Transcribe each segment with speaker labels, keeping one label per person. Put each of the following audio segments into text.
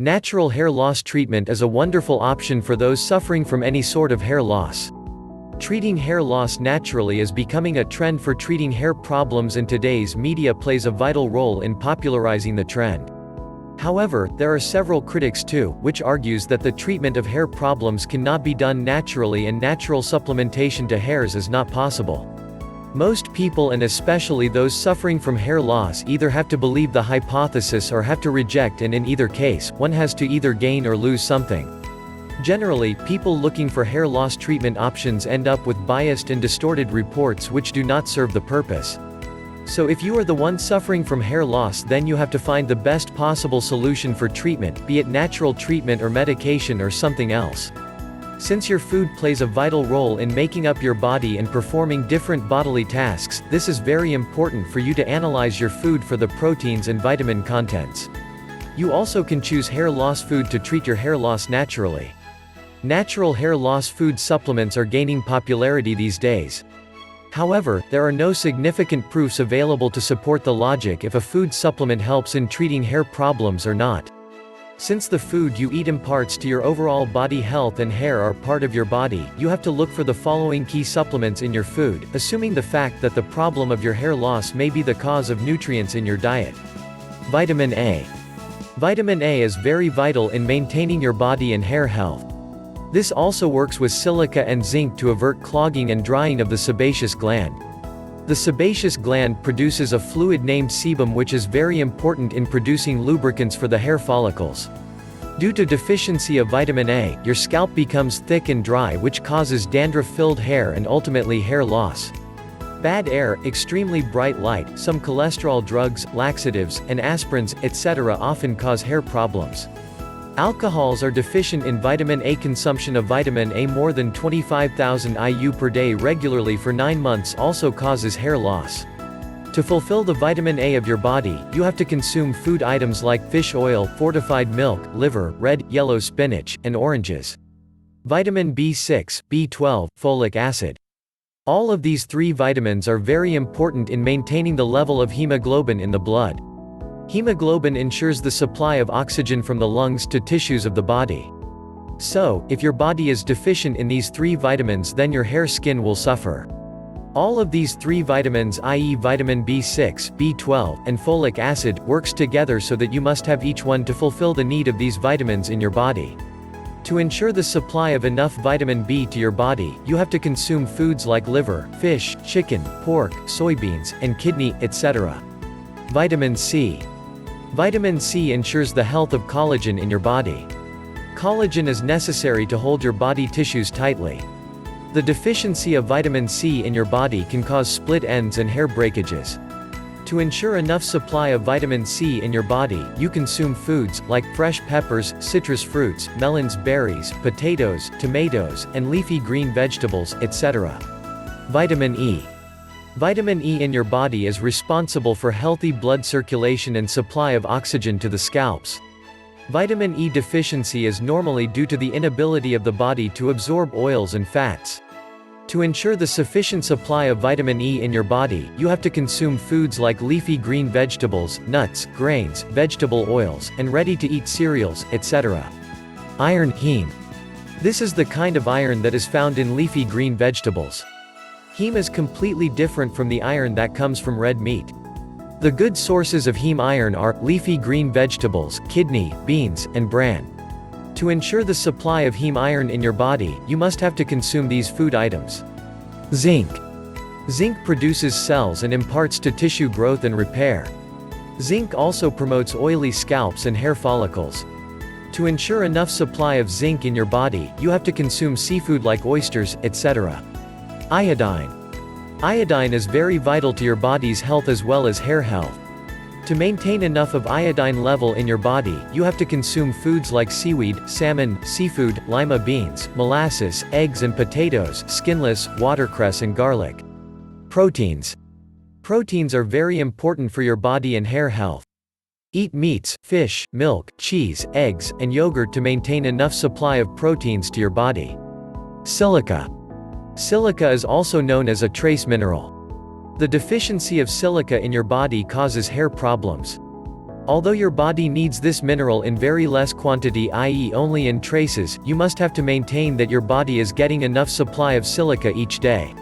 Speaker 1: Natural hair loss treatment is a wonderful option for those suffering from any sort of hair loss. Treating hair loss naturally is becoming a trend for treating hair problems, and today's media plays a vital role in popularizing the trend. However, there are several critics too, which argues that the treatment of hair problems cannot be done naturally and natural supplementation to hairs is not possible. Most people, and especially those suffering from hair loss, either have to believe the hypothesis or have to reject, and in either case, one has to either gain or lose something. Generally, people looking for hair loss treatment options end up with biased and distorted reports which do not serve the purpose. So if you are the one suffering from hair loss, then you have to find the best possible solution for treatment, be it natural treatment or medication or something else. Since your food plays a vital role in making up your body and performing different bodily tasks, this is very important for you to analyze your food for the proteins and vitamin contents. You also can choose hair loss food to treat your hair loss naturally. Natural hair loss food supplements are gaining popularity these days. However, there are no significant proofs available to support the logic if a food supplement helps in treating hair problems or not. Since the food you eat imparts to your overall body health and hair are part of your body, you have to look for the following key supplements in your food, assuming the fact that the problem of your hair loss may be the cause of nutrients in your diet. Vitamin A. Vitamin A is very vital in maintaining your body and hair health. This also works with silica and zinc to avert clogging and drying of the sebaceous gland. The sebaceous gland produces a fluid named sebum, which is very important in producing lubricants for the hair follicles. Due to deficiency of vitamin A, your scalp becomes thick and dry, which causes dandruff-filled hair and ultimately hair loss. Bad air, extremely bright light, some cholesterol drugs, laxatives, and aspirins, etc. often cause hair problems. Alcohols are deficient in vitamin A. Consumption of vitamin A more than 25,000 IU per day regularly for 9 months also causes hair loss. To fulfill the vitamin A of your body, you have to consume food items like fish oil, fortified milk, liver, red, yellow spinach, and oranges. Vitamin B6, B12, folic acid. All of these 3 vitamins are very important in maintaining the level of hemoglobin in the blood. Hemoglobin ensures the supply of oxygen from the lungs to tissues of the body. So, if your body is deficient in these 3 vitamins, then your hair skin will suffer. All of these 3 vitamins, i.e. vitamin B6, B12, and folic acid, works together so that you must have each one to fulfill the need of these vitamins in your body. To ensure the supply of enough vitamin B to your body, you have to consume foods like liver, fish, chicken, pork, soybeans, and kidney, etc. Vitamin C. Vitamin C ensures the health of collagen in your body. Collagen is necessary to hold your body tissues tightly. The deficiency of vitamin C in your body can cause split ends and hair breakages. To ensure enough supply of vitamin C in your body, you consume foods like fresh peppers, citrus fruits, melons, berries, potatoes, tomatoes, and leafy green vegetables, etc. Vitamin E. Vitamin E in your body is responsible for healthy blood circulation and supply of oxygen to the scalps. Vitamin E deficiency is normally due to the inability of the body to absorb oils and fats. To ensure the sufficient supply of vitamin E in your body, you have to consume foods like leafy green vegetables, nuts, grains, vegetable oils, and ready-to-eat cereals, etc. Iron, heme. This is the kind of iron that is found in leafy green vegetables. Heme is completely different from the iron that comes from red meat. The good sources of heme iron are leafy green vegetables, kidney, beans, and bran. To ensure the supply of heme iron in your body, you must have to consume these food items. Zinc. Zinc produces cells and imparts to tissue growth and repair. Zinc also promotes oily scalps and hair follicles. To ensure enough supply of zinc in your body, you have to consume seafood like oysters, etc. Iodine. Iodine is very vital to your body's health as well as hair health. To maintain enough of iodine level in your body, you have to consume foods like seaweed, salmon, seafood, lima beans, molasses, eggs and potatoes, skinless, watercress and garlic. Proteins. Proteins are very important for your body and hair health. Eat meats, fish, milk, cheese, eggs, and yogurt to maintain enough supply of proteins to your body. Silica. Silica is also known as a trace mineral. The deficiency of silica in your body causes hair problems. Although your body needs this mineral in very less quantity, i.e. only in traces, you must have to maintain that your body is getting enough supply of silica each day.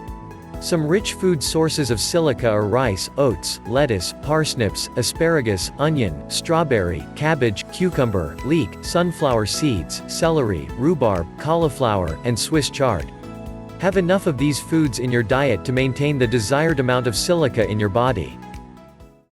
Speaker 1: Some rich food sources of silica are rice, oats, lettuce, parsnips, asparagus, onion, strawberry, cabbage, cucumber, leek, sunflower seeds, celery, rhubarb, cauliflower, and Swiss chard. Have enough of these foods in your diet to maintain the desired amount of silica in your body.